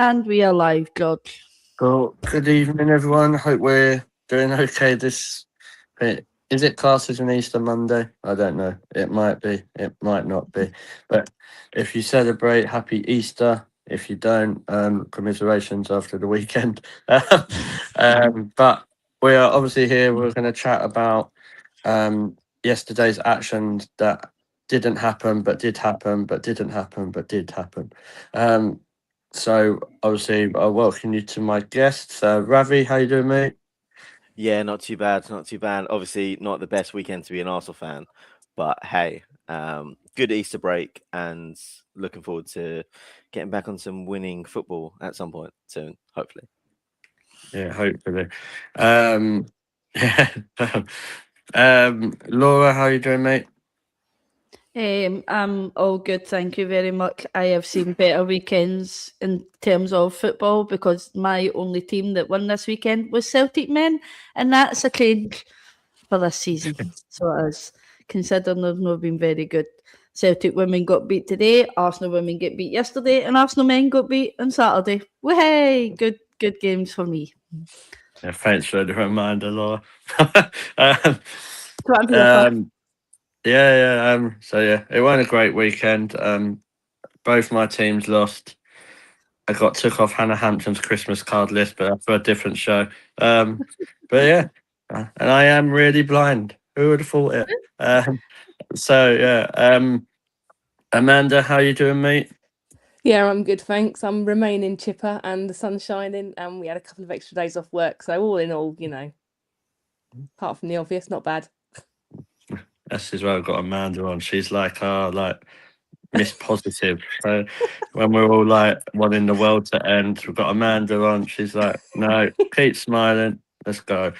And we are live, George. Cool. Good evening, everyone. Hope we're doing okay this. Is it classed as an Easter Monday? I don't know. It might be. It might not be. But if you celebrate, happy Easter. If you don't, commiserations after the weekend. But we are obviously here. We're going to chat about yesterday's actions that didn't happen, but did happen, but didn't happen, but did happen. So obviously, I welcome you to my guests. Ravi, how you doing, mate? Yeah, not too bad, not too bad. Obviously, not the best weekend to be an Arsenal fan, but hey, good Easter break, and looking forward to getting back on some winning football at some point soon, hopefully. Yeah, hopefully. Yeah. Laura, how you doing, mate? I'm all good, thank you very much. I have seen better weekends in terms of football because my only team that won this weekend was Celtic men, and that's a change for this season. So it is, considering they've not been very good. Celtic women got beat today, Arsenal women get beat yesterday, and Arsenal men got beat on Saturday. Whey! Good games for me. Yeah, thanks for the reminder, Laura. That's what I'm here for. So it wasn't a great weekend. Both my teams lost. I got took off Hannah Hampton's Christmas card list, but that's for a different show. But yeah, and I am really blind. Who would have thought it? Amanda, how you doing, mate? Yeah, I'm good, thanks. I'm remaining chipper and the sun's shining, and we had a couple of extra days off work. So all in all, apart from the obvious, not bad. This is where I've got Amanda on. She's like Miss Positive. So when we're all like wanting the world to end, we've got Amanda on. She's like, no, keep smiling. Let's go.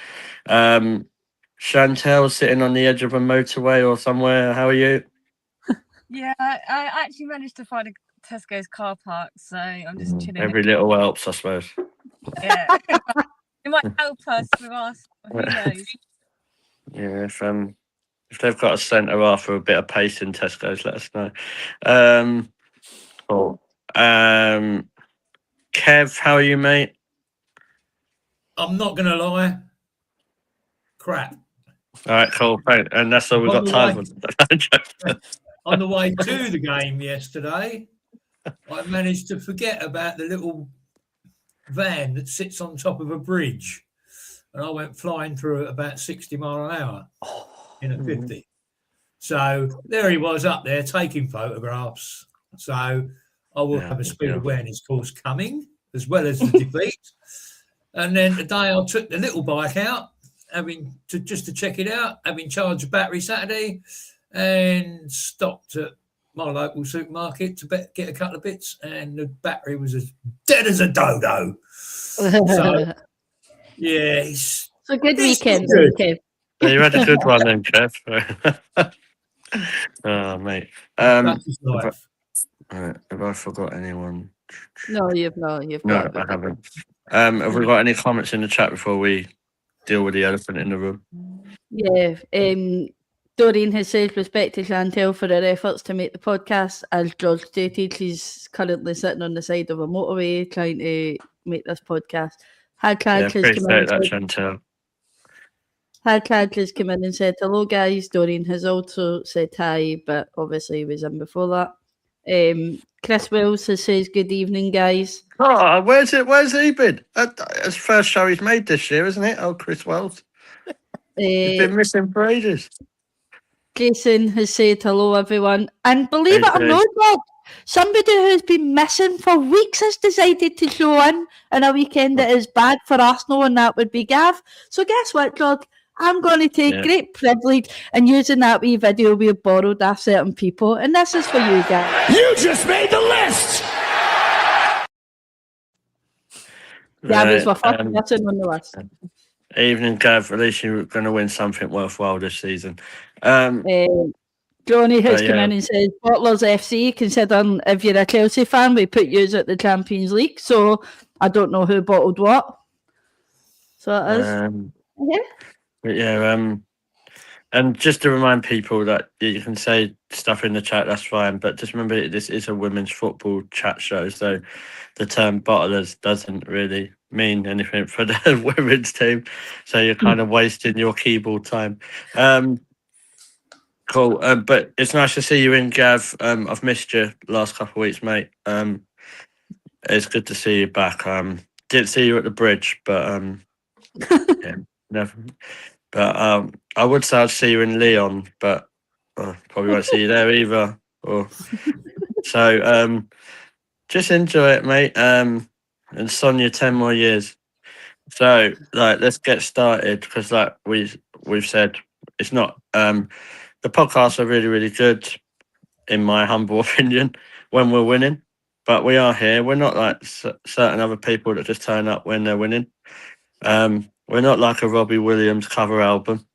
Chantel sitting on the edge of a motorway or somewhere. How are you? Yeah, I actually managed to find a Tesco's car park, so I'm just chilling. Every little helps, I suppose. Yeah, it might help us with us. Who knows? Yeah, if they've got a centre off for a bit of pace in Tesco's, let us know. Cool. Kev, how are you, mate? I'm not going to lie. Crap. All right, cool. Right. And that's all we've got time for. On the way to the game yesterday, I managed to forget about the little van that sits on top of a bridge. And I went flying through at about 60 mile an hour in a 50. So there he was up there taking photographs. So I will have a speed awareness course coming, as well as the defeat. And then today I took the little bike out, just to check it out, having charged a battery Saturday, and stopped at my local supermarket to get a couple of bits, and the battery was as dead as a dodo. So yeah, it's a good weekend. Okay. Yeah, you had a good one then, Kev. Oh, mate. Have I forgot anyone? No, you've not. No, I haven't. Have we got any comments in the chat before we deal with the elephant in the room? Yeah. Doreen has said respect to Chantel for her efforts to make the podcast. As George stated, she's currently sitting on the side of a motorway trying to make this podcast. Had Cadley's come in and said hello, guys. Doreen has also said hi, but obviously he was in before that. Chris Wells says good evening, guys. Oh, where's he been? It's the first show he's made this year, isn't it? Oh, Chris Wells. He's been missing for ages. Jason has said hello, everyone. And believe it or not, somebody who's been missing for weeks has decided to show in a weekend that is bad for Arsenal, and that would be Gav. So guess what, George? I'm going to take great privilege in using that wee video we borrowed off certain people, and this is for you guys. You just made the list! Gav is my first person on the list. Evening, Gav. At least you're going to win something worthwhile this season. Johnny has come in and said, Bottlers FC, considering if you're a Chelsea fan, we put you at the Champions League. So I don't know who bottled what. So it is. But yeah, And just to remind people that you can say stuff in the chat, that's fine. But just remember, this is a women's football chat show, so the term bottlers doesn't really mean anything for the women's team. So you're kind of wasting your keyboard time. Cool. But it's nice to see you in, Gav. I've missed you last couple of weeks, mate. It's good to see you back. Didn't see you at the bridge, but yeah, never. But I would say I'd see you in Leon, but probably won't see you there either. So just enjoy it, mate. And Sonia, 10 more years. So let's get started, because we've said, it's not the podcasts are really, really good, in my humble opinion, when we're winning. But we are here. We're not like certain other people that just turn up when they're winning. We're not like a Robbie Williams cover album.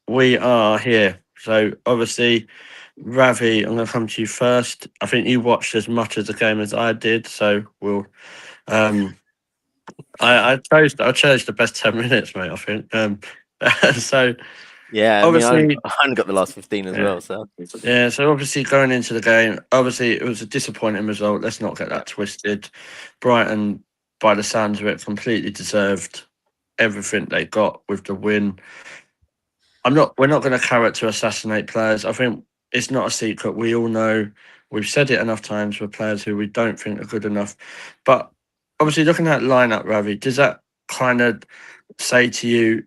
We are here. So obviously, Ravi, I'm going to come to you first. I think you watched as much of the game as I did, so we'll. I chose the best 10 minutes, mate. I think. So Yeah, I obviously, mean, I only got the last 15 as well. So yeah, so obviously going into the game, obviously it was a disappointing result. Let's not get that twisted. Brighton, by the sounds of it, completely deserved everything they got with the win. We're not going to character assassinate players. I think it's not a secret. We all know, we've said it enough times, for players who we don't think are good enough. But obviously looking at that lineup, Ravi, does that kind of say to you,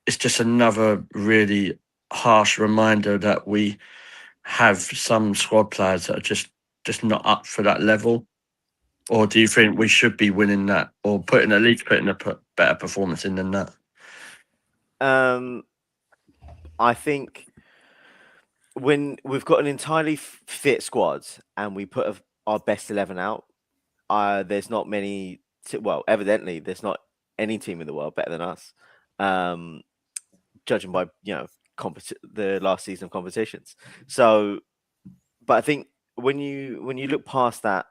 it's just another really harsh reminder that we have some squad players that are just not up for that level? Or do you think we should be winning that, or putting a better performance in than that? I think when we've got an entirely fit squad and we put our best 11 out, there's not many. Well, evidently, there's not any team in the world better than us, judging by the last season of competitions. So, but I think when you look past that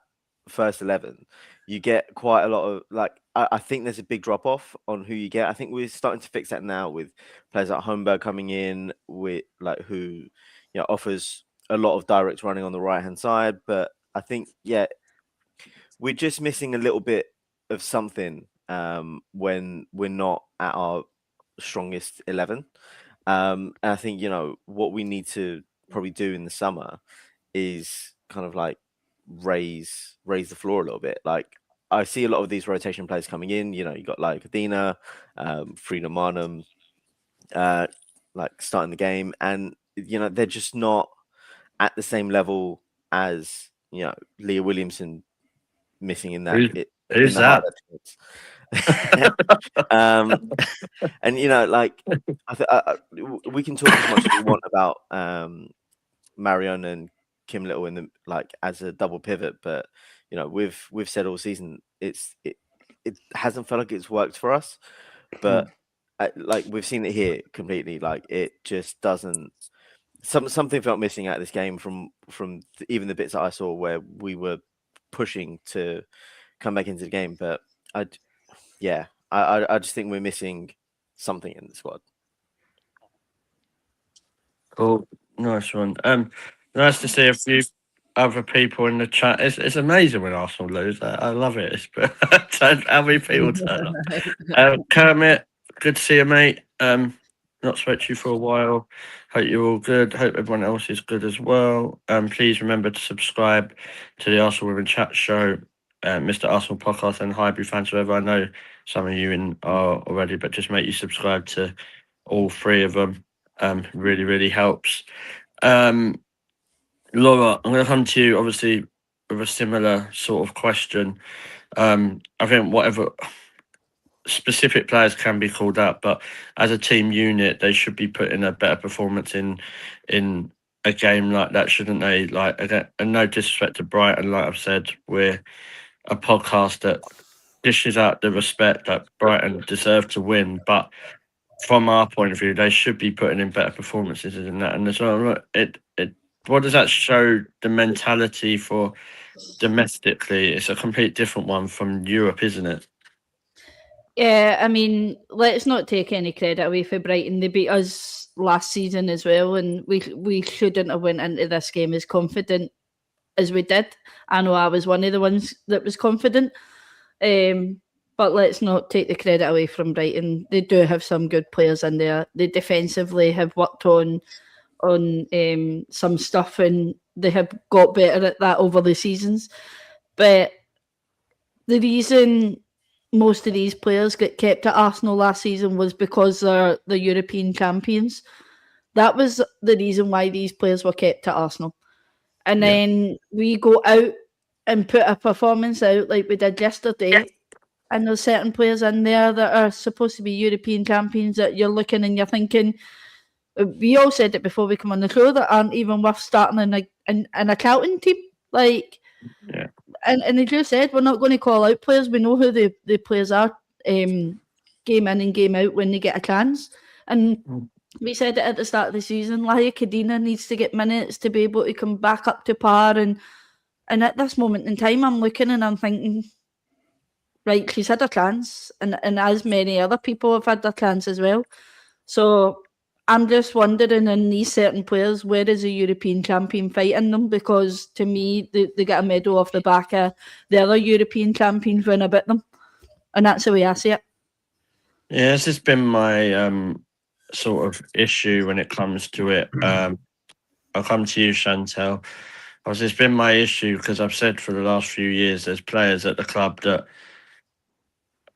first 11, you get quite a lot of I think there's a big drop off on who you get. I think we're starting to fix that now with players like Holmberg coming in, with who offers a lot of direct running on the right hand side. But I think we're just missing a little bit of something when we're not at our strongest 11. And I think what we need to probably do in the summer is kind of raise the floor a little bit. I see a lot of these rotation players coming in. You got Adina, Frida Marnham, starting the game, and they're just not at the same level as Leah Williamson missing in that. Who's that? And we can talk as much as we want about Marion and Kim Little in the as a double pivot, but we've said all season it hasn't felt like it's worked for us, but we've seen it here completely. It just doesn't. Something felt missing out of this game from even the bits that I saw where we were pushing to come back into the game. But I just think we're missing something in the squad. Cool, nice one. Nice to see a few other people in the chat. It's amazing when Arsenal lose. I love it. It's how many people turn up. Kermit, good to see you, mate. Not spoke to you for a while. Hope you're all good. Hope everyone else is good as well. Please remember to subscribe to the Arsenal Women Chat Show, Mr. Arsenal Podcast, and Highbury Fans Forever. I know some of you are already, but just make you subscribe to all three of them. Really, really helps. Laura, I'm going to come to you, obviously, with a similar sort of question. I think whatever specific players can be called out, but as a team unit, they should be putting a better performance in a game like that, shouldn't they? Again, and no disrespect to Brighton, like I've said, we're a podcast that dishes out the respect that Brighton deserve to win, but from our point of view, they should be putting in better performances than that. And as well, what does that show the mentality for domestically? It's a complete different one from Europe, isn't it? Yeah, I mean, let's not take any credit away for Brighton. They beat us last season as well, and we shouldn't have went into this game as confident as we did. I know I was one of the ones that was confident, but let's not take the credit away from Brighton. They do have some good players in there. They defensively have worked on some stuff, and they have got better at that over the seasons. But the reason most of these players get kept at Arsenal last season was because they're the European champions. That was the reason why these players were kept at Arsenal. And then we go out and put a performance out like we did yesterday, and there's certain players in there that are supposed to be European champions that you're looking and you're thinking, we all said it before we come on the show, that aren't even worth starting in a Charlton team. Like, and as you said, we're not going to call out players. We know who the players are, game in and game out when they get a chance. And we said it at the start of the season, Laia Kadina needs to get minutes to be able to come back up to par. And at this moment in time, I'm looking and I'm thinking, right, she's had a chance. And as many other people have had their chance as well. So I'm just wondering, in these certain players, where is a European champion fighting them? Because to me, they get a medal off the back of the other European champions when I beat them. And that's the way I see it. Yeah, this has been my sort of issue when it comes to it. I'll come to you, Chantel. It's been my issue because I've said for the last few years there's players at the club that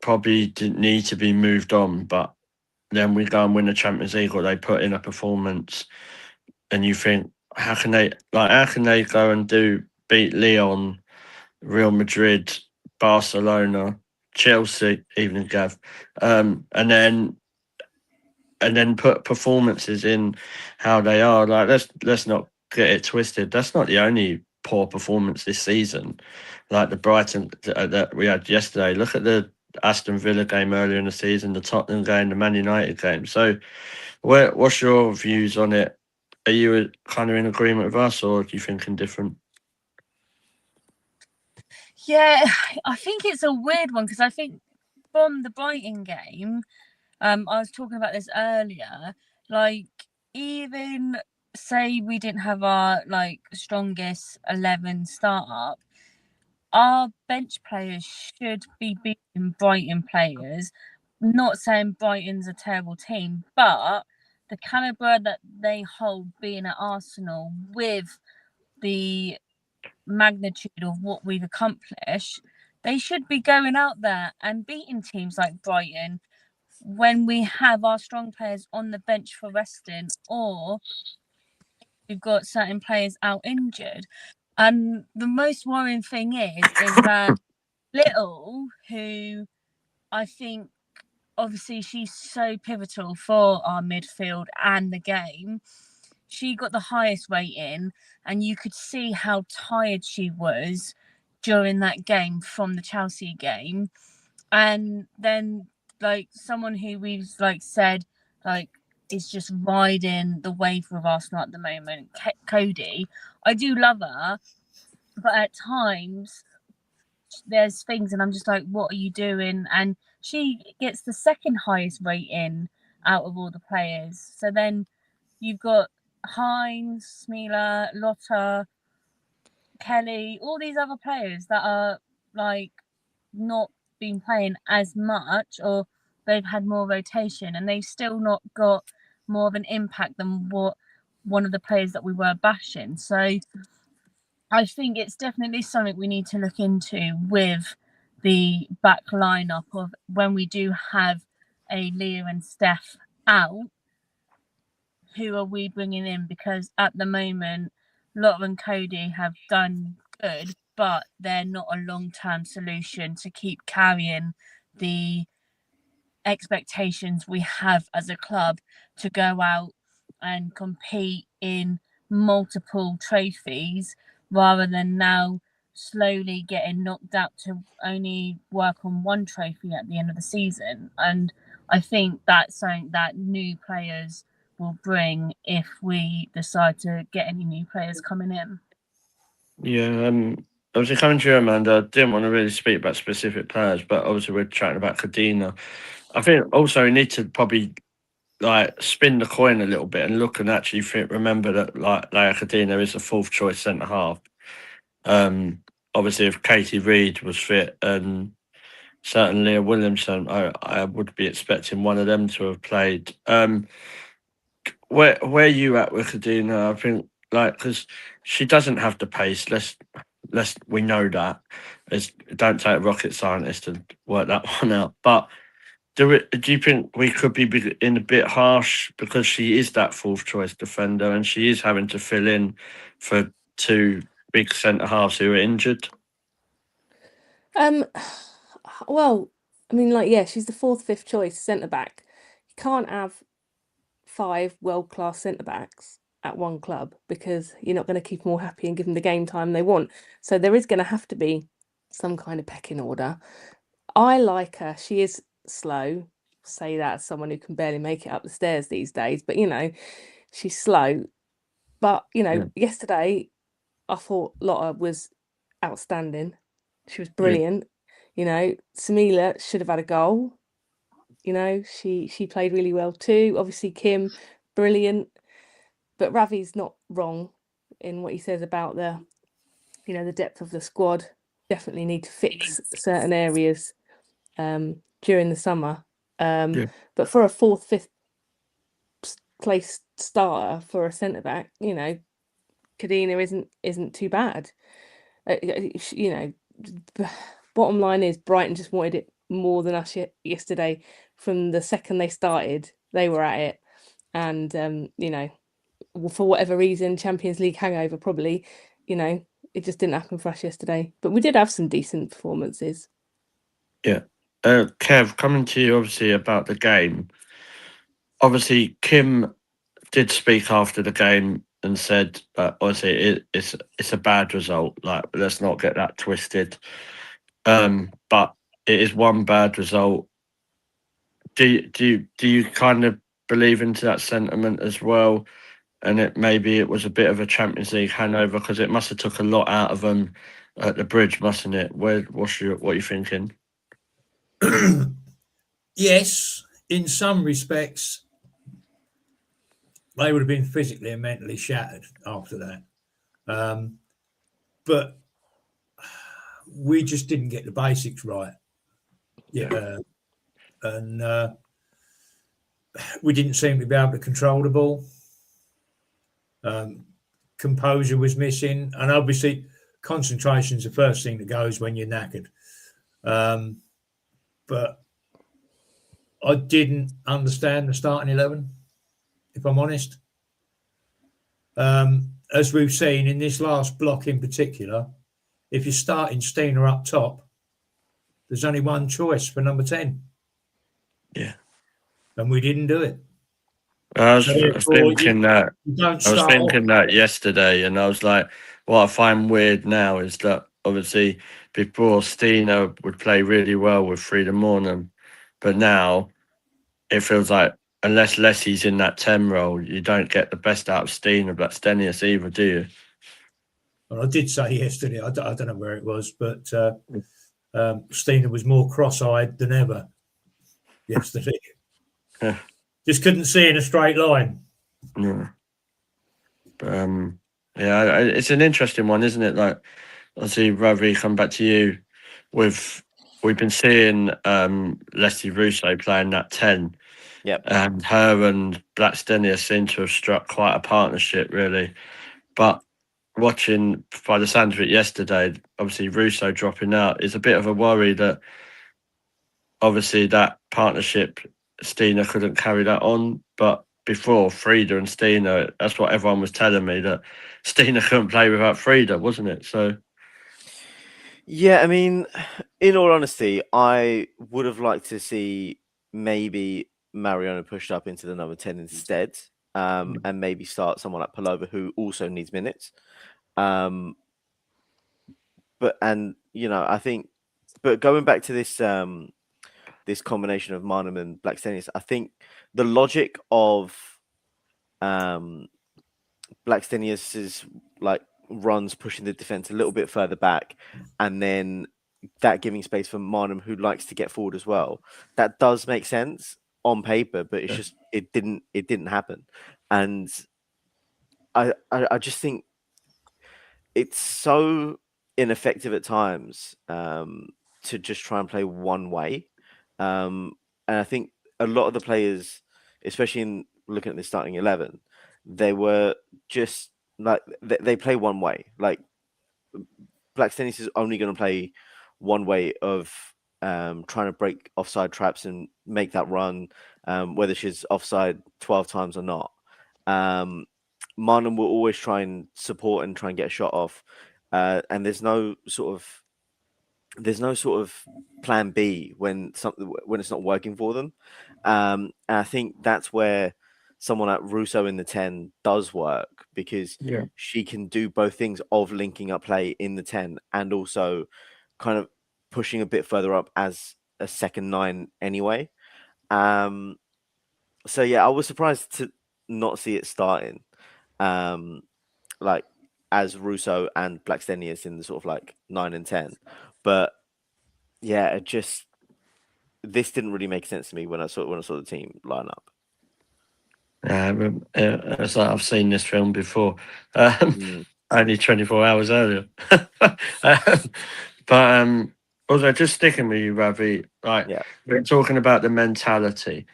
probably didn't need to be moved on, but then we go and win the Champions League or they put in a performance and you think, how can they go and beat Lyon, Real Madrid, Barcelona, Chelsea, even Gav, and then put performances in how they are. Like, let's not get it twisted. That's not the only poor performance this season. Like the Brighton that we had yesterday. Look at the Aston Villa game earlier in the season, the Tottenham game, the Man United game. So, what's your views on it? Are you kind of in agreement with us, or are you thinking different? Yeah, I think it's a weird one because I think from the Brighton game, I was talking about this earlier. Like, even say we didn't have our strongest 11 start up, our bench players should be beating Brighton players. Not saying Brighton's a terrible team, but the calibre that they hold being at Arsenal with the magnitude of what we've accomplished, they should be going out there and beating teams like Brighton when we have our strong players on the bench for resting, or we've got certain players out injured. And the most worrying thing is that Little, who I think obviously she's so pivotal for our midfield and the game, she got the highest rating, and you could see how tired she was during that game from the Chelsea game. And then someone who we've said is just riding the wave with Arsenal at the moment, Cody. I do love her, but at times there's things and I'm just like, what are you doing? And she gets the second highest rating out of all the players. So then you've got Hines, Smeela, Lotta, Kelly, all these other players that are not been playing as much, or they've had more rotation and they've still not got more of an impact than what one of the players that we were bashing. So I think it's definitely something we need to look into with the back lineup of when we do have a Leah and Steph out, who are we bringing in? Because at the moment, Lotta and Cody have done good, but they're not a long-term solution to keep carrying the expectations we have as a club to go out and compete in multiple trophies, rather than now slowly getting knocked out to only work on one trophy at the end of the season. And I think that's something that new players will bring if we decide to get any new players coming in. Yeah, obviously coming to you, Amanda, I didn't want to really speak about specific players, but obviously we're chatting about Kadina. I think also we need to probably like spin the coin a little bit and look and actually remember that like Cadena is a fourth choice centre half. Obviously, if Katie Reid was fit and certainly Leah Williamson, I would be expecting one of them to have played. Where are you at with Cadena? I think like because she doesn't have the pace. We know that. Don't take a rocket scientist to work that one out. But do you think we could be in a bit harsh because she is that fourth choice defender and she is having to fill in for two big centre halves who are injured? Well, I mean, like, yeah, she's the fourth, fifth choice centre back. You can't have 5 world-class centre backs at one club because you're not going to keep them all happy and give them the game time they want. So there is going to have to be some kind of pecking order. I like her. She is slow. Say that as someone who can barely make it up the stairs these days, but she's slow. But yesterday I thought Lotta was outstanding. She was brilliant. Samila should have had a goal. She played really well too. Obviously Kim, brilliant. But Ravi's not wrong in what he says about the depth of the squad. Definitely need to fix certain areas during the summer. But for a fourth, fifth place starter for a centre back, Cadena isn't too bad. Bottom line is Brighton just wanted it more than us yesterday. From the second they started, they were at it, and for whatever reason, Champions League hangover probably, it just didn't happen for us yesterday. But we did have some decent performances. Yeah. Kev, coming to you obviously about the game. Obviously, Kim did speak after the game and said, obviously, it's a bad result. Like, let's not get that twisted. But it is one bad result. Do you kind of believe into that sentiment as well? And it was a bit of a Champions League hangover because it must have took a lot out of them at the bridge, mustn't it? What are you thinking? Yes, in some respects, they would have been physically and mentally shattered after that. But we just didn't get the basics right. And we didn't seem to be able to control the ball. Composure was missing, and obviously concentration is the first thing that goes when you're knackered. But I didn't understand the starting 11, if I'm honest. As we've seen in this last block in particular, if you're starting Steiner up top, there's only one choice for number 10. Yeah. And we didn't do it. I was thinking that yesterday, and I was like, what I find weird now is that obviously before Steiner would play really well with Frida Mornham, but now it feels like unless Leslie's in that 10 role, you don't get the best out of Steiner Blackstenius either, do you? Well, I did say yesterday, I don't know where it was, but Steiner was more cross-eyed than ever yesterday. Just couldn't see in a straight line. Yeah. It's an interesting one, isn't it? Like, obviously, Ravi, come back to you. We've been seeing Leslie Russo playing that 10. Yep. And her and Blackstenia seem to have struck quite a partnership, really. But watching, by the sound of it yesterday, obviously Russo dropping out is a bit of a worry that obviously that partnership, Steiner couldn't carry that on. But before, Frida and Steiner, that's what everyone was telling me, that Steiner couldn't play without Frida, wasn't it? So, yeah, I mean, in all honesty, I would have liked to see maybe Mariona pushed up into the number 10 instead, and maybe start someone like Palova who also needs minutes. I think, but going back to this this combination of Marnham and Blackstenius, I think the logic of Blackstenius's like runs pushing the defense a little bit further back, and then that giving space for Marnham, who likes to get forward as well, that does make sense. on paper, but it's just it didn't happen, and I just think it's so ineffective at times to just try and play one way, and I think a lot of the players, especially in looking at the starting 11, they were just like they play one way. Like Blackstenius is only going to play one way of trying to break offside traps and make that run, whether she's offside 12 times or not. Marnham will always try and support and try and get a shot off, and there's no sort of plan B when it's not working for them. And I think that's where someone like Russo in the 10 does work, because she can do both things of linking up play in the 10 and also kind of pushing a bit further up as a second 9 anyway. So yeah, I was surprised to not see it starting like as Russo and Blackstenius in the sort of like 9 and 10. But yeah, this didn't really make sense to me when I saw the team line up. It's like I've seen this film before, only 24 hours earlier. But also, just sticking with you, Ravi, like we're talking about the mentality.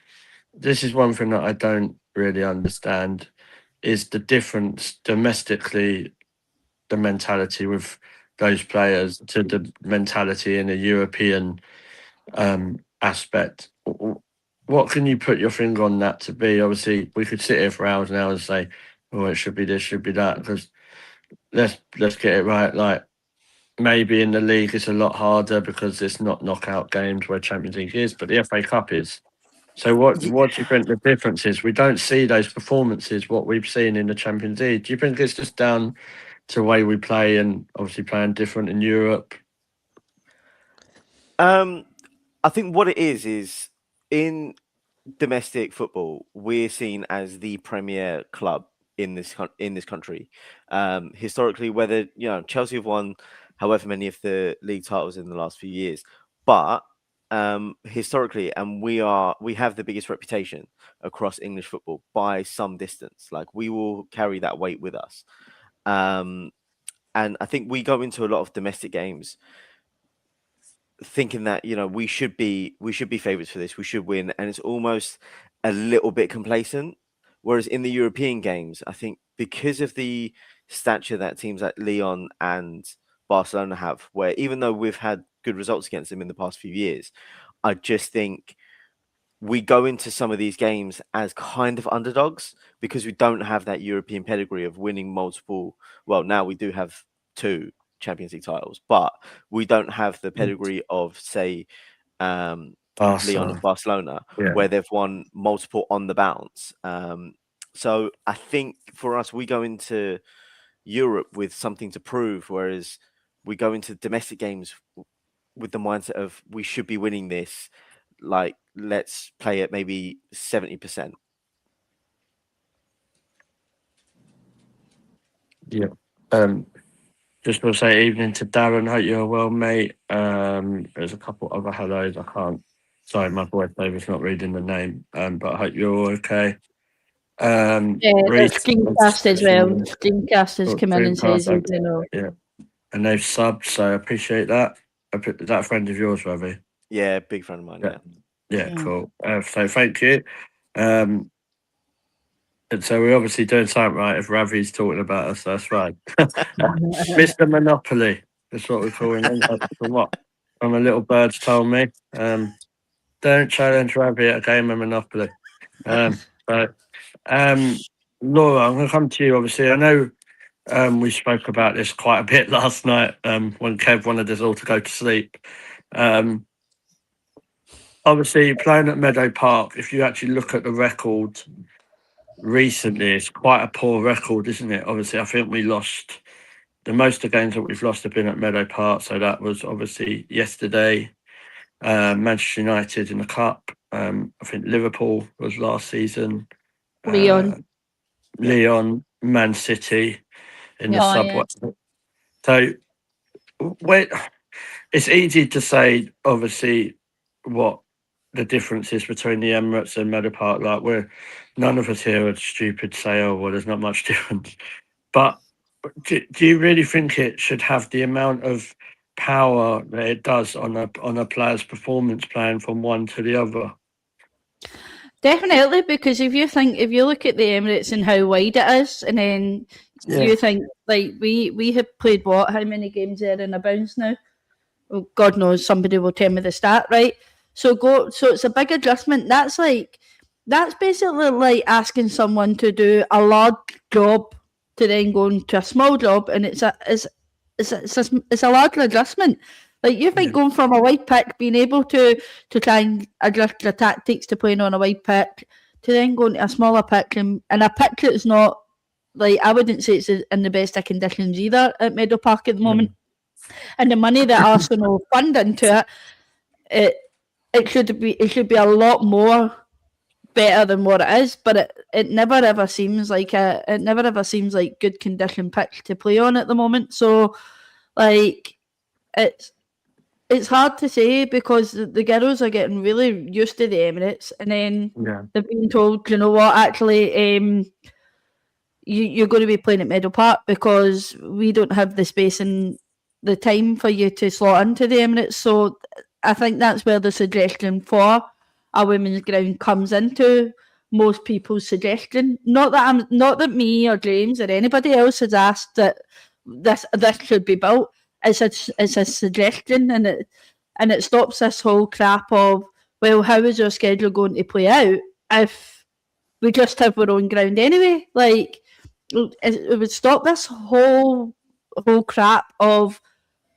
This is one thing that I don't really understand, is the difference domestically, the mentality with those players to the mentality in a European aspect. What can you put your finger on that to be? Obviously, we could sit here for hours and hours and say, "Oh, it should be this, should be that." Because let's get it right. Like maybe in the league it's a lot harder because it's not knockout games where Champions League is, but the FA Cup is. So what do you think the difference is? We don't see those performances what we've seen in the Champions League. Do you think it's just down to the way we play and obviously playing different in Europe? I think what it is in domestic football, we're seen as the premier club in this country. Historically, whether Chelsea have won however many of the league titles in the last few years, but historically, and we have the biggest reputation across English football by some distance. Like we will carry that weight with us, and I think we go into a lot of domestic games thinking that we should be favorites for this, we should win, and it's almost a little bit complacent. Whereas in the European games, I think because of the stature that teams like Lyon and Barcelona have, where even though we've had good results against them in the past few years, I just think we go into some of these games as kind of underdogs because we don't have that European pedigree of winning multiple. Well, now we do have 2 Champions League titles, but we don't have the pedigree of, say, Lyon and Barcelona, where they've won multiple on the bounce. So I think for us, we go into Europe with something to prove, whereas we go into domestic games with the mindset of we should be winning this. Like, let's play at maybe 70%. Yeah. Just want to say evening to Darren. Hope you're well, mate. There's a couple other hellos. I can't. Sorry, my voiceover's not reading the name. But I hope you're all okay. There's Dreamcast as well. Dreamcast has come in and says, yeah, and they've subbed, so I appreciate that. Is that a friend of yours, Ravi? Yeah, big friend of mine. Yeah, cool. So thank you. And so we're obviously doing something right if Ravi's talking about us. That's right. Mr. Monopoly. That's what we're calling him. From a little bird's told me. Don't challenge Ravi at a game of Monopoly. Laura, I'm going to come to you. Obviously, I know we spoke about this quite a bit last night when Kev wanted us all to go to sleep. Obviously, playing at Meadow Park, if you actually look at the record recently, it's quite a poor record, isn't it? Obviously, I think we lost the most of the games that we've lost have been at Meadow Park. So that was obviously yesterday. Manchester United in the Cup. I think Liverpool was last season. Lyon, Man City in the subway. Yeah. So it's easy to say, obviously, what the differences between the Emirates and Meadow Park. Like, none of us here are stupid to say, oh, well, there's not much difference. But do you really think it should have the amount of power that it does on a player's performance plan from one to the other? Definitely, because if you look at the Emirates and how wide it is, and then you think, like, we have played how many games there in a bounce now? Well, God knows, somebody will tell me the stat, right? So it's a big adjustment. That's basically like asking someone to do a large job to then go into a small job, and it's a large adjustment. Like, you think going from a wide pitch, being able to try and adjust your tactics to playing on a wide pitch, to then going to a smaller pitch, and a pitch that's not, like, I wouldn't say it's in the best of conditions either at Meadow Park at the moment. And the money that Arsenal fund into it should be a lot more better than what it is, but it never ever seems like good condition pitch to play on at the moment. So, like, it's hard to say, because the girls are getting really used to the Emirates, and then they're being told, you know what, actually, you're going to be playing at Meadow Park because we don't have the space and the time for you to slot into the Emirates. So I think that's where the suggestion for a women's ground comes into most people's suggestion. Not that me or James or anybody else has asked that this should be built. It's a suggestion, and it stops this whole crap of, well, how is your schedule going to play out if we just have our own ground anyway? Like, it would stop this whole crap of,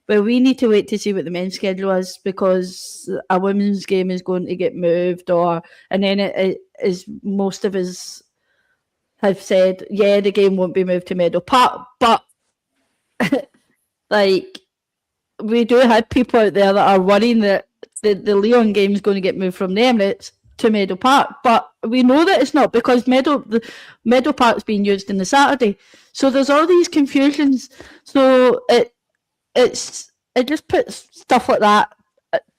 well, we need to wait to see what the men's schedule is because a women's game is going to get moved, and then it is, most of us have said, yeah, the game won't be moved to Meadow Park, but like, we do have people out there that are worrying that the Lyon game is going to get moved from the Emirates to Meadow Park, but we know that it's not, because Meadow Park's being used in the Saturday. So there's all these confusions. So it just puts stuff like that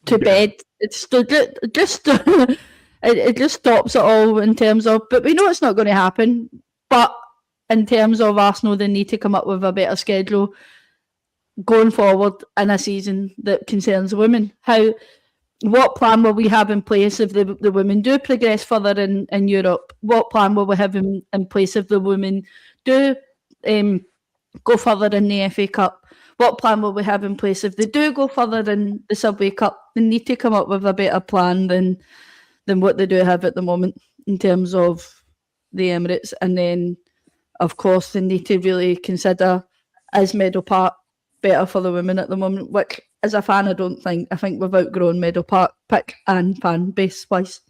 to bed. It's just it just stops it all in terms of. But we know it's not going to happen. But in terms of Arsenal, they need to come up with a better schedule going forward in a season that concerns women. What plan will we have in place if the women do progress further in Europe? What plan will we have in place if the women do go further in the FA Cup? What plan will we have in place if they do go further in the Subway Cup? They need to come up with a better plan than what they do have at the moment in terms of the Emirates. And then, of course, they need to really consider, is Meadow Park better for the women at the moment? Which, as a fan, I think we've outgrown Meadow Park, pick and fan base wise.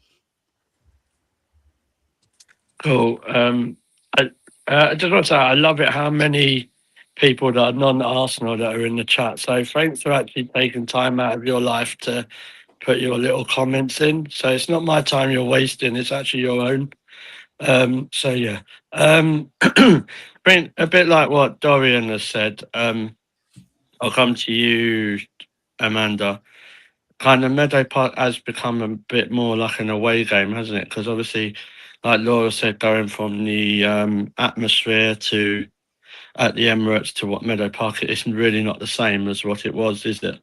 Cool. I just want to say, I love it how many people that are non-Arsenal that are in the chat. So thanks for actually taking time out of your life to put your little comments in. So it's not my time you're wasting, it's actually your own. So yeah. A bit like what Dorian has said. I'll come to you, Amanda. Kind of Meadow Park has become a bit more like an away game, hasn't it? Because obviously, like Laura said, going from the atmosphere to at the Emirates to what Meadow Park, it's really not the same as what it was, is it?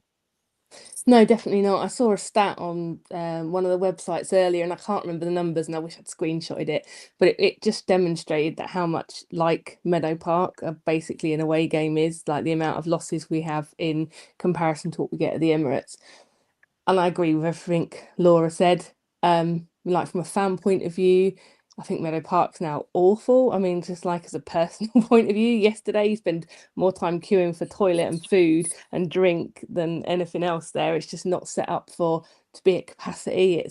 No, definitely not. I saw a stat on one of the websites earlier, and I can't remember the numbers, and I wish I'd screenshotted it, but it just demonstrated that how much like Meadow Park basically an away game is, like the amount of losses we have in comparison to what we get at the Emirates. And I agree with everything Laura said. Like, from a fan point of view, I think Meadow Park's now awful. I mean, just like as a personal point of view, yesterday you spend more time queuing for toilet and food and drink than anything else there. It's just not set up to be at capacity.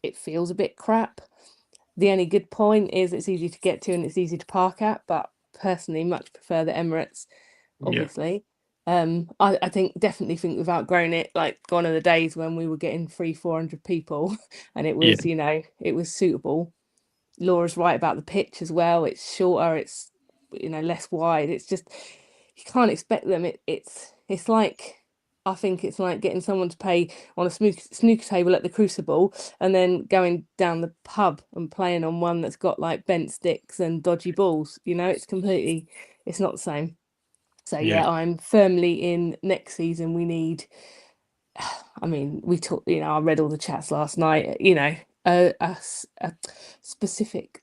It feels a bit crap. The only good point is it's easy to get to and it's easy to park at, but personally much prefer the Emirates, obviously. I definitely think we've outgrown it. Like, gone are the days when we were getting 300-400 people and it was, it was suitable. Laura's right about the pitch as well. It's shorter, it's less wide. It's just, you can't expect them. It's like I think it's like getting someone to pay on a snooker table at the Crucible and then going down the pub and playing on one that's got like bent sticks and dodgy balls. It's not the same. So Yeah. I'm firmly in next season. We need, I mean, we talked, I read all the chats last night, a specific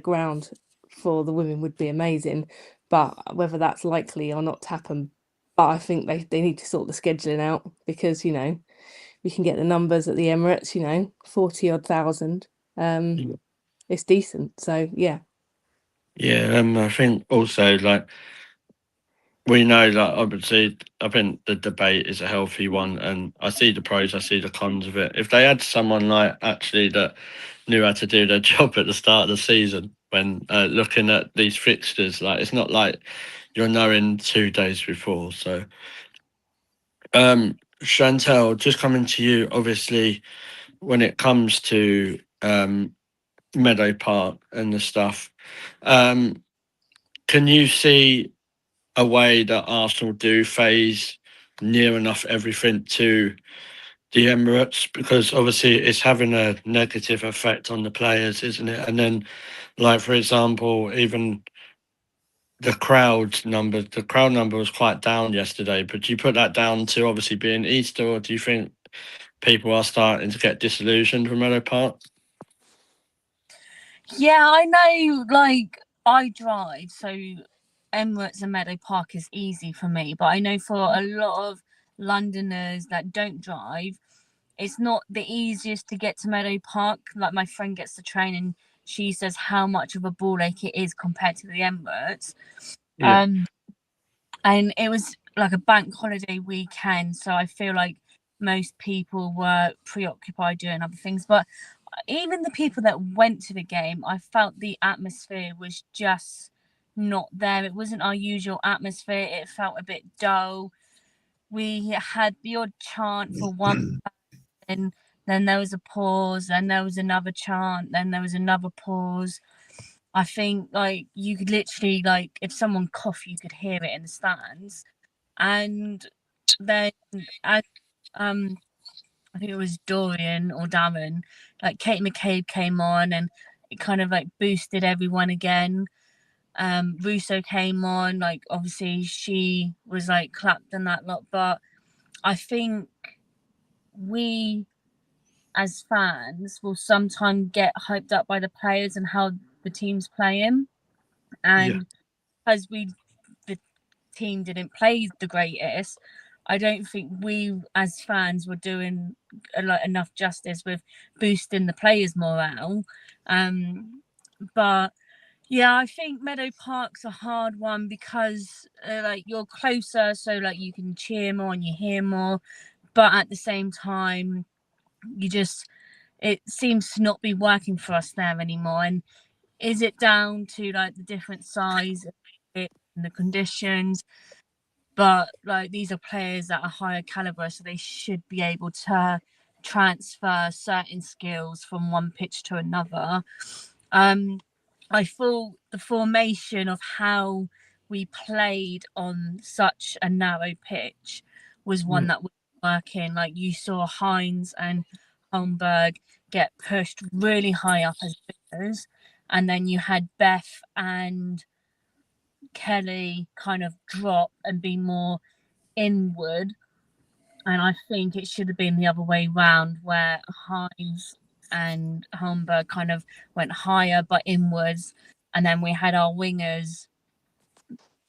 ground for the women would be amazing, but whether that's likely or not to happen, but I think they need to sort the scheduling out because, we can get the numbers at the Emirates, 40 odd thousand. It's decent. So yeah. Yeah, I think also like we know that obviously I think the debate is a healthy one, and I see the pros, I see the cons of it. If they had someone like actually that knew how to do their job at the start of the season when looking at these fixtures, like it's not like you're knowing 2 days before. So Chantel, just coming to you, obviously when it comes to Meadow Park and the stuff, can you see a way that Arsenal do phase near enough everything to the Emirates? Because obviously it's having a negative effect on the players, isn't it? And then, like for example, even the crowd number was quite down yesterday. But do you put that down to obviously being Easter, or do you think people are starting to get disillusioned from Meadow Park? Yeah, I know, like, I drive, so Emirates and Meadow Park is easy for me, but I know for a lot of Londoners that don't drive, it's not the easiest to get to Meadow Park. Like, my friend gets the train and she says how much of a ball ache it is compared to the Emirates. Yeah. And it was like a bank holiday weekend, so I feel like most people were preoccupied doing other things. But even the people that went to the game, I felt the atmosphere was just not there. It wasn't our usual atmosphere. It felt a bit dull. We had the odd chant for one person, then there was a pause, then there was another chant, then there was another pause. I think like you could literally, like, if someone coughed, you could hear it in the stands. And then as I think it was Dorian or Darren, like Kate McCabe came on and it kind of like boosted everyone again. Russo came on, like obviously she was like clapped and that lot, but I think we as fans will sometimes get hyped up by the players and how the team's playing. And as the team didn't play the greatest, I don't think we as fans were doing enough justice with boosting the players' morale. But yeah, I think Meadow Park's a hard one because like you're closer, so like you can cheer more and you hear more. But at the same time, it seems to not be working for us there anymore. And is it down to like the different size and the conditions? But like these are players that are higher caliber, so they should be able to transfer certain skills from one pitch to another. I thought the formation of how we played on such a narrow pitch was one that was working. Like you saw Hines and Holmberg get pushed really high up as wingers, and then you had Beth and Kelly kind of drop and be more inward. And I think it should have been the other way round, where Hines and Holmberg kind of went higher but inwards, and then we had our wingers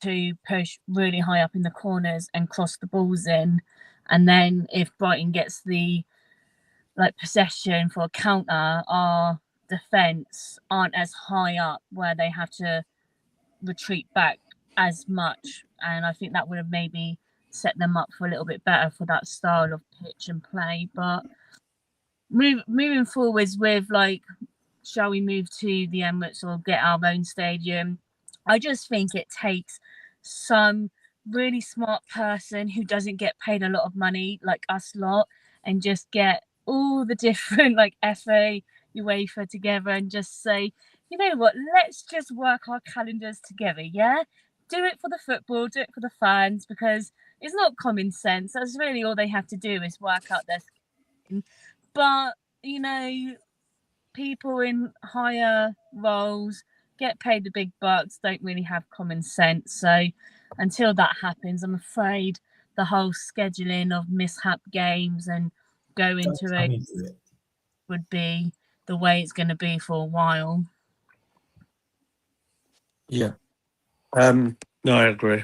to push really high up in the corners and cross the balls in. And then if Brighton gets the like possession for a counter, our defence aren't as high up where they have to retreat back as much. And I think that would have maybe set them up for a little bit better for that style of pitch and play. But moving forwards with like, shall we move to the Emirates or get our own stadium? I just think it takes some really smart person who doesn't get paid a lot of money like us lot and just get all the different like FA, UEFA together and just say, you know what, let's just work our calendars together, yeah? Do it for the football, do it for the fans, because it's not common sense. That's really all they have to do is work out their skin. But you know, people in higher roles get paid the big bucks, don't really have common sense. So until that happens, I'm afraid the whole scheduling of mishap games and go into it would be the way it's going to be for a while. Yeah. No, I agree.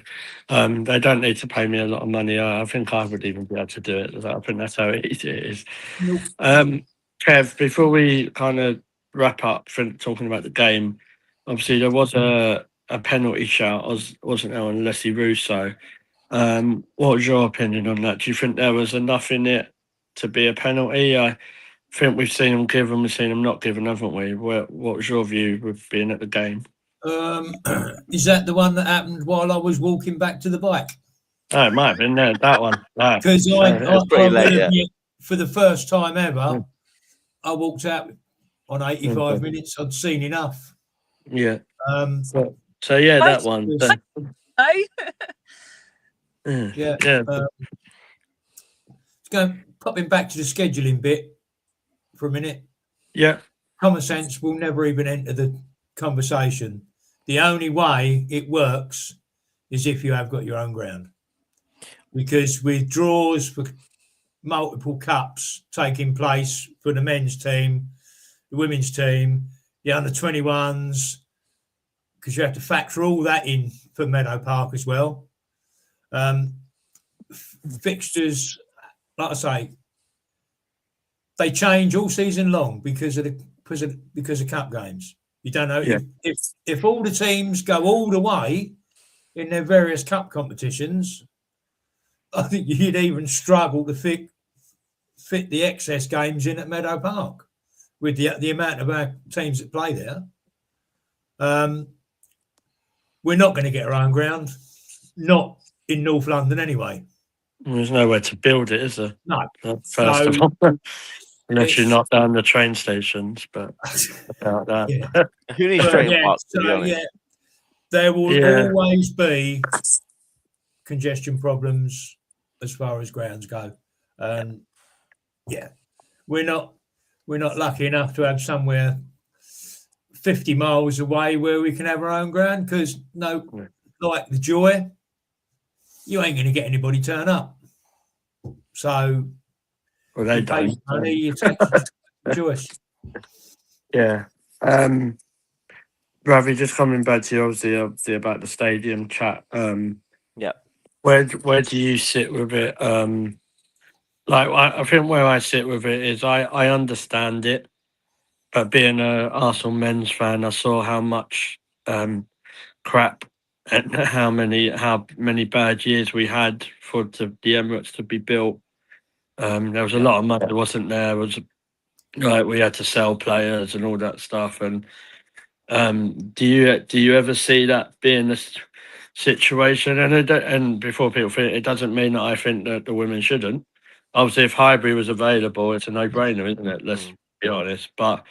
They don't need to pay me a lot of money. I think I would even be able to do it. I think that's how easy it is. Nope. Kev, before we kind of wrap up for talking about the game, obviously there was a penalty shout, wasn't there, on Leslie Russo? What was your opinion on that? Do you think there was enough in it to be a penalty? I think we've seen them given, we've seen them not given, haven't we? What was your view with being at the game? Is that the one that happened while I was walking back to the bike? Oh, it might have been there, that one. Because That's pretty late, yeah. For the first time ever, Mm. I walked out on 85 minutes. I'd seen enough. Yeah. Um, So yeah, that one. Yeah. Yeah. Popping back to the scheduling bit for a minute. Yeah. Common sense will never even enter the conversation. The only way it works is if you have got your own ground. Because with draws for multiple cups taking place for the men's team, the women's team, the under 21s, because you have to factor all that in for Meadow Park as well. Fixtures, like I say, they change all season long because of cup games. You don't know if all the teams go all the way in their various cup competitions. I think you'd even struggle to fit the excess games in at Meadow Park with the amount of our teams that play there. We're not going to get our own ground, not in North London anyway. There's nowhere to build it, is there? No. First of all, unless you're not down the train stations, but about that. Yeah. Who needs train parks, to be honest? Yeah, there will always be congestion problems as far as grounds go. We're not lucky enough to have somewhere 50 miles away where we can have our own ground because like the Joy, you ain't going to get anybody turn up. So they don't. Money, you take choice. Yeah. Ravi, just coming back to you, obviously about the stadium chat. Yeah. Where do you sit with it? I think where I sit with it is I understand it, but being an Arsenal men's fan, I saw how much crap and how many bad years we had for the Emirates to be built. There was a lot of money, wasn't there? It was like we had to sell players and all that stuff. And do you ever see that being the situation? And before people think, it doesn't mean that I think that the women shouldn't. Obviously, if Highbury was available, it's a no-brainer, isn't it? Let's be honest. But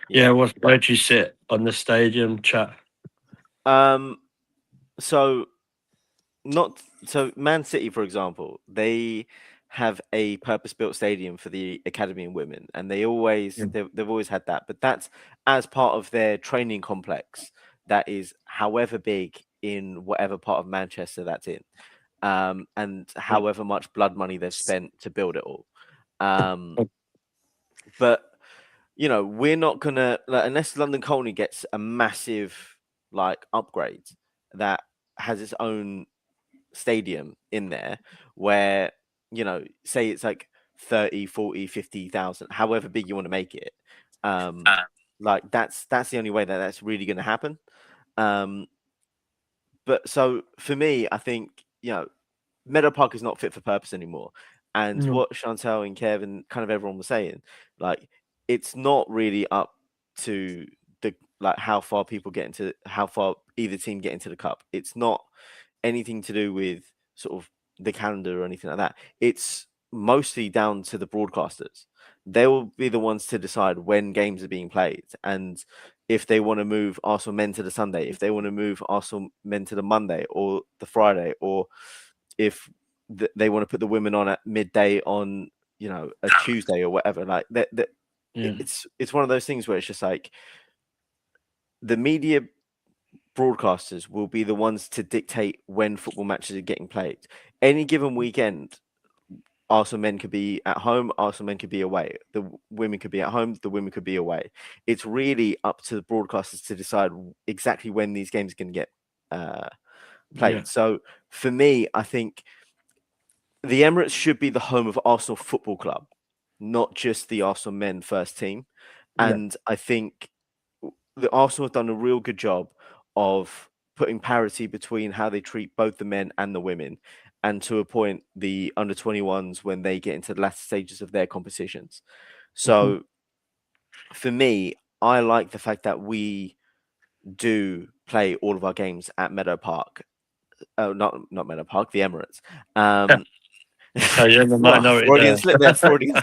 where do you sit on the stadium chat? So Man City, for example, they have a purpose-built stadium for the academy and women, and they've always had that. But that's as part of their training complex that is however big in whatever part of Manchester that's in, and however much blood money they've spent to build it all. But we're not gonna unless London Colney gets a massive upgrade that has its own stadium in there where say it's like 30, 40, 50,000, however big you want to make it. That's the only way that's really going to happen. But so for me, I think Meadow Park is not fit for purpose anymore. And what Chantel and Kevin, kind of everyone was saying, it's not really up to the how far either team get into the cup. It's not anything to do with sort of the calendar or anything like that. It's mostly down to the broadcasters. They will be the ones to decide when games are being played and if they want to move Arsenal men to the Sunday, if they want to move Arsenal men to the Monday or the Friday, or if they want to put the women on at midday on, you know, a Tuesday or whatever. Like that, it's one of those things where it's just like the media broadcasters will be the ones to dictate when football matches are getting played. Any given weekend, Arsenal men could be at home, Arsenal men could be away. The women could be at home, the women could be away. It's really up to the broadcasters to decide exactly when these games can get played. Yeah. So for me, I think the Emirates should be the home of Arsenal Football Club, not just the Arsenal men first team. And I think the Arsenal have done a real good job of putting parity between how they treat both the men and the women, and to a point, the under 21s when they get into the latter stages of their competitions. So for me, I like the fact that we do play all of our games at Meadow Park. Oh, not Meadow Park, the Emirates. So you're in the minority Freudian there. slip there, Freudian.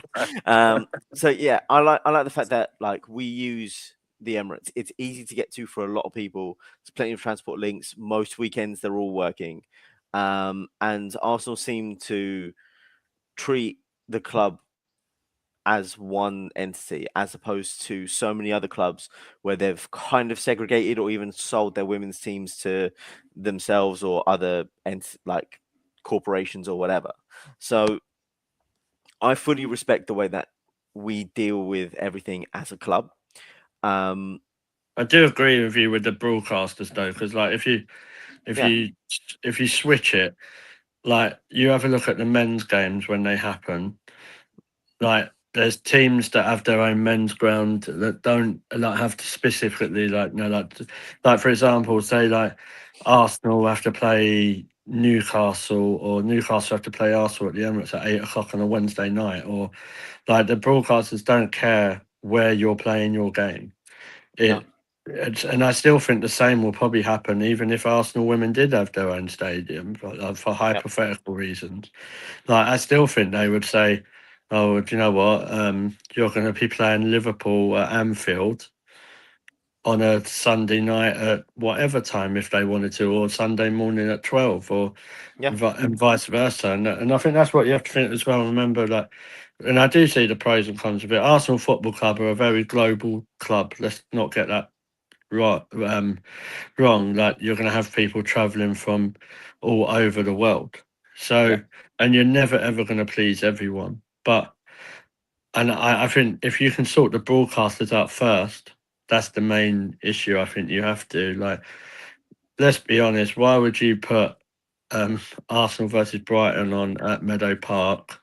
So yeah, I like the fact that like we use the Emirates. It's easy to get to for a lot of people. There's plenty of transport links. Most weekends they're all working, and Arsenal seem to treat the club as one entity, as opposed to so many other clubs where they've kind of segregated or even sold their women's teams to themselves or other like corporations or whatever. So I fully respect the way that we deal with everything as a club. I do agree with you with the broadcasters though, because like if you switch it, like you have a look at the men's games when they happen, like there's teams that have their own men's ground that don't like have to specifically like like for example, say like Arsenal have to play Newcastle, or Newcastle have to play Arsenal at the Emirates at 8 o'clock on a Wednesday night, or like the broadcasters don't care where you're playing your game. And I still think the same will probably happen even if Arsenal women did have their own stadium, for hypothetical reasons. Like I still think they would say, "Oh, do you know what? You're going to be playing Liverpool at Anfield on a Sunday night at whatever time if they wanted to, or Sunday morning at 12, or and vice versa." And I think that's what you have to think as well. Remember that, and I do see the pros and cons of it. Arsenal Football Club are a very global club. Let's not get that right wrong. Like you're going to have people traveling from all over the world, so and you're never ever going to please everyone. But and I think if you can sort the broadcasters out first, that's the main issue. I think you have to, like, let's be honest, why would you put Arsenal versus Brighton on at Meadow Park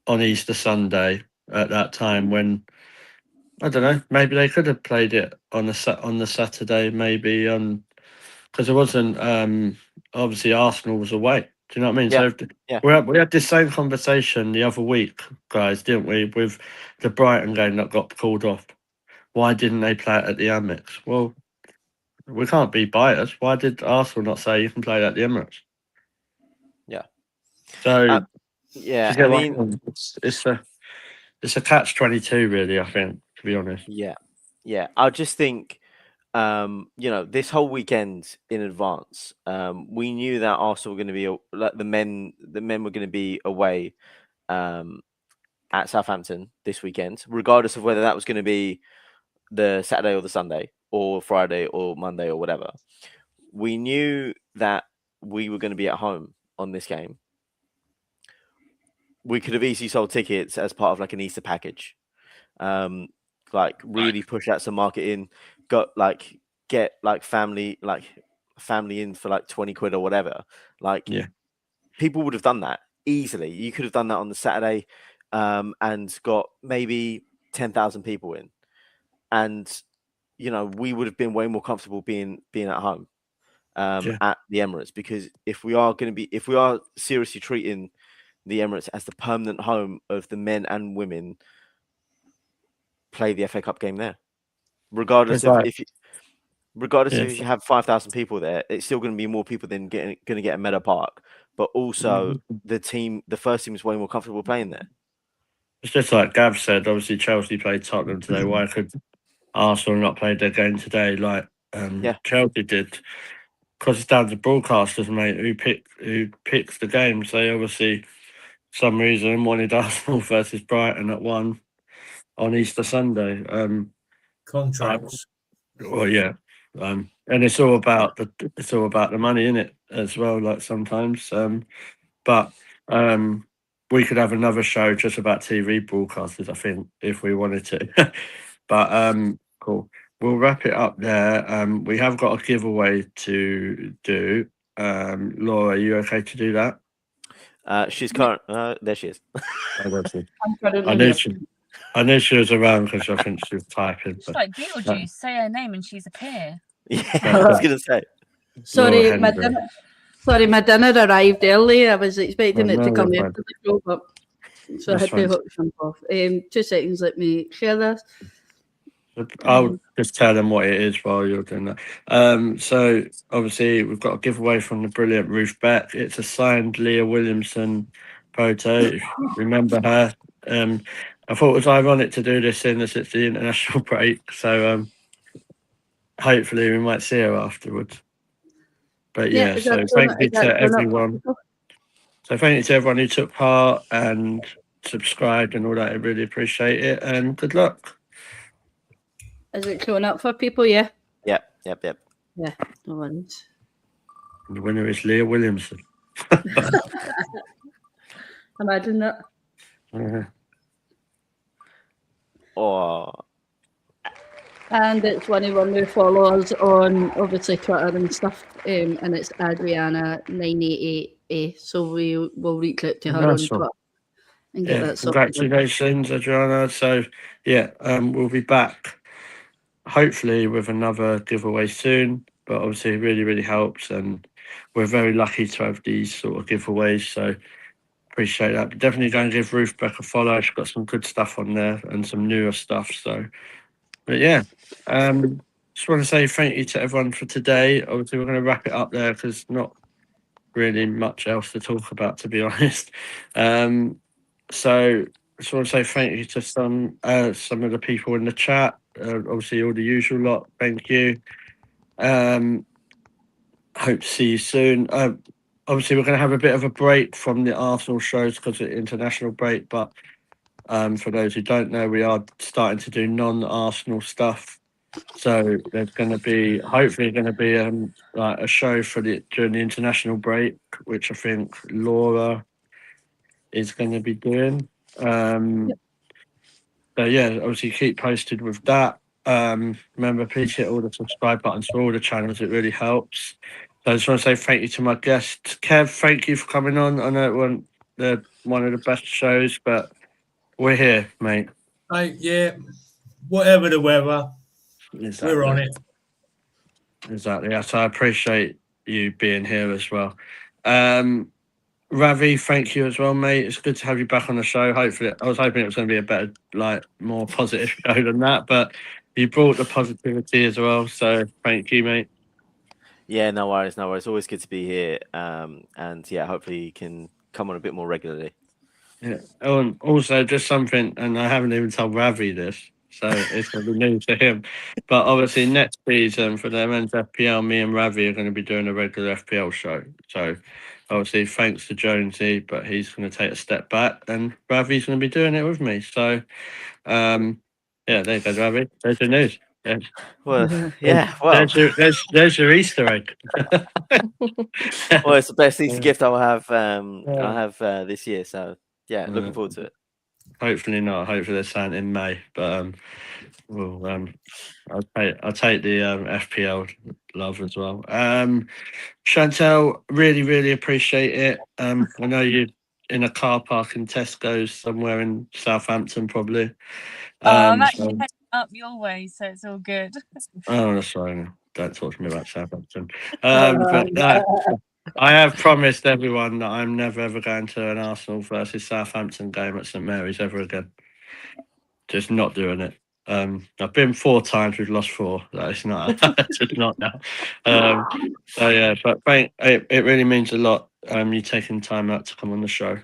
on Easter Sunday at that time when, I don't know, maybe they could have played it on the Saturday, maybe because it wasn't obviously Arsenal was away. Do you know what I mean? Yeah. So we had this same conversation the other week, guys, didn't we? With the Brighton game that got called off. Why didn't they play it at the Amex? Well, we can't be biased. Why did Arsenal not say you can play it at the Emirates? Yeah. So yeah, I mean, it's a catch-22, really. I think, to be honest. Yeah. I just think, you know, this whole weekend in advance, we knew that Arsenal were going to be like the men were going to be away at Southampton this weekend, regardless of whether that was going to be the Saturday or the Sunday or Friday or Monday or whatever. We knew that we were going to be at home on this game. We could have easily sold tickets as part of like an Easter package, like really push out some marketing, get family in for like 20 quid or whatever. Like, people would have done that easily. You could have done that on the Saturday, and got maybe 10,000 people in, and you know we would have been way more comfortable being at home at the Emirates, because if we are seriously treating the Emirates as the permanent home of the men and women, play the FA Cup game there, regardless if you have 5,000 people there. It's still going to be more people than going to get a Meadow Park, but also the first team is way more comfortable playing there. It's just like Gav said. Obviously, Chelsea played Tottenham today. Why could Arsenal not play their game today? Like Chelsea did. because it's down to broadcasters, mate, who picks the games. They obviously, some reason, wanted Arsenal versus Brighton at 1 on Easter Sunday. Contracts. Well, yeah, and it's all about the money in it as well. Like sometimes, but we could have another show just about TV broadcasters, I think, if we wanted to. But cool. We'll wrap it up there. We have got a giveaway to do. Laura, are you okay to do that? She's current. There she is. I don't think. I'm currently I knew here. she was around because I think she was typing. She's But like Beetlejuice. Say her name and she's appear. Yeah, I was gonna say. Sorry, Laura my Hendry. dinner. Sorry, my dinner arrived early. I was expecting Oh, it to no, come you're after the show, but so I That's had to fine. hook jump off. 2 seconds, let me share this. I'll just tell them what it is while you're doing that. So obviously we've got a giveaway from the brilliant Ruth Beck. It's a signed Leah Williamson photo. If you remember her. I thought it was ironic to do this in as it's the international break. So hopefully we might see her afterwards. But yeah, is so that thank you is that to showing up for everyone. people? So thank you to everyone who took part and subscribed and all that. I really appreciate it, and good luck. Is it showing up for people? Yeah. Yep. Yeah, no worries. The winner is Leah Williamson. Imagine that. Oh, And it's one who follows on obviously Twitter and stuff. And it's Adriana988A. So we will reach out to her on Nice one. Twitter and get Yeah, that sorted. congratulations, Adriana. So yeah, we'll be back hopefully with another giveaway soon. But obviously, it really, really helps, and we're very lucky to have these sort of giveaways. So appreciate that. But definitely go and give Ruth Beck a follow. She's got some good stuff on there and some newer stuff. So, but yeah, just want to say thank you to everyone for today. Obviously, we're going to wrap it up there because not really much else to talk about, to be honest. So just want to say thank you to some of the people in the chat. Obviously, all the usual lot. Thank you. Hope to see you soon. Obviously, we're going to have a bit of a break from the Arsenal shows because of the international break. But for those who don't know, we are starting to do non-Arsenal stuff. So there's going to be hopefully like a show during the international break, which I think Laura is going to be doing. So yeah, obviously keep posted with that. Remember, please hit all the subscribe buttons for all the channels. It really helps. So I just want to say thank you to my guest, Kev. Thank you for coming on. I know it wasn't one of the best shows, but we're here, mate. Yeah, whatever the weather, Exactly. we're on it. Exactly. Yeah, so I appreciate you being here as well. Ravi, thank you as well, mate. It's good to have you back on the show. Hopefully, I was hoping it was going to be a better, more positive show than that, but you brought the positivity as well. So thank you, mate. yeah. No worries. Always good to be here. And yeah, hopefully you can come on a bit more regularly. Yeah. Oh, and also just something, and I haven't even told Ravi this, so it's going to be new to him. But obviously, next season for the men's FPL, me and Ravi are going to be doing a regular FPL show. So obviously, thanks to Jonesy, but he's going to take a step back, and Ravi's going to be doing it with me. So, yeah, there you go, Ravi. There's your news. Yeah. Well, yeah. Well, there's your Easter egg. well, it's the best Easter Yeah. gift I'll have. Yeah. I'll have this year. So yeah, looking forward to it. Hopefully not. Hopefully they're saying in May, but well, I'll take the FPL love as well. Chantel, really appreciate it. I know you're in a car park in Tesco's somewhere in Southampton, probably. I'm actually heading up your way, so it's all good. Oh, that's fine. Don't talk to me about Southampton. But I have promised everyone that I'm never ever going to an Arsenal versus Southampton game at St Mary's ever again. Just not doing it. I've been 4 times. We've lost 4. That is not. Just not now. So yeah, but it really means a lot. You taking time out to come on the show.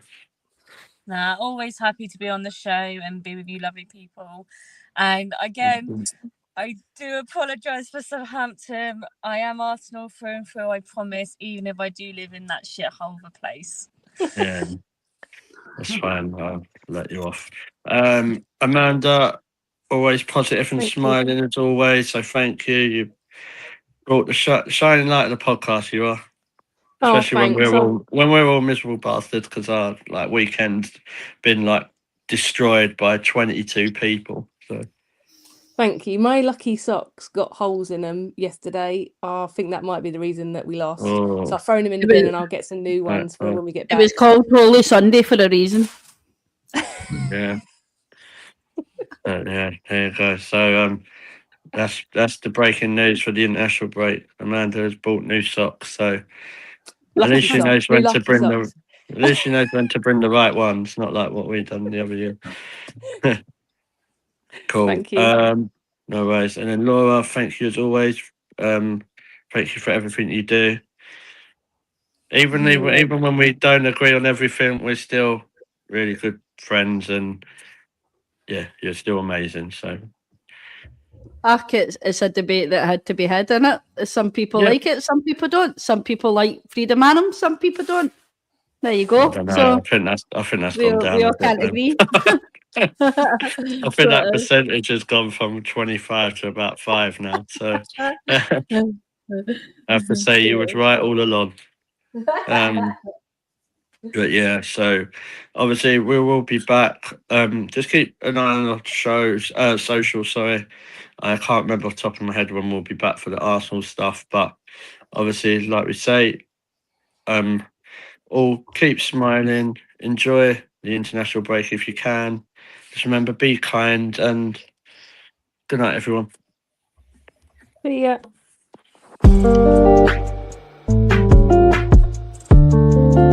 Nah, always happy to be on the show and be with you lovely people. And again, I do apologise for Southampton. I am Arsenal through and through, I promise, even if I do live in that shithole of a place. Yeah, that's fine. I'll let you off. Amanda, always positive and Thank you. smiling as always. So thank you. You brought the shining light of the podcast. You are, Oh, especially when thanks. we're all miserable bastards because our like weekend's been like destroyed by 22 people. So Thank you. My lucky socks got holes in them yesterday. I think that might be the reason that we lost. So oh, I've thrown them in the It bin was- and I'll get some new ones for when we get It back. was called Holy Sunday for a reason. yeah. Yeah, there you go. So that's the breaking news for the international break. Amanda has bought new socks, so at Lucky least she socks. knows New when to lucky bring socks. at least she knows when to bring the right ones, not like what we done the other year. Cool. Thank you. No worries. And then Laura, thank you as always. Thank you for everything you do. Even when we don't agree on everything, we're still really good friends, and yeah, you're still amazing. So It's a debate that had to be had in it. Some people Yeah. like it, some people don't. Some people like Freedom Annum, some people don't. There you I go. don't know. So I think that's we gone all, down we a all bit. can't Then. agree. I think So that it is. percentage has gone from 25 to about 5 now. So I have to say you was right all along. But yeah, so obviously we will be back. Just keep an eye on our shows, social. Sorry, I can't remember off the top of my head when we'll be back for the Arsenal stuff. But obviously, like we say, all keep smiling, enjoy the international break if you can. Just remember, be kind, and good night, everyone. See ya.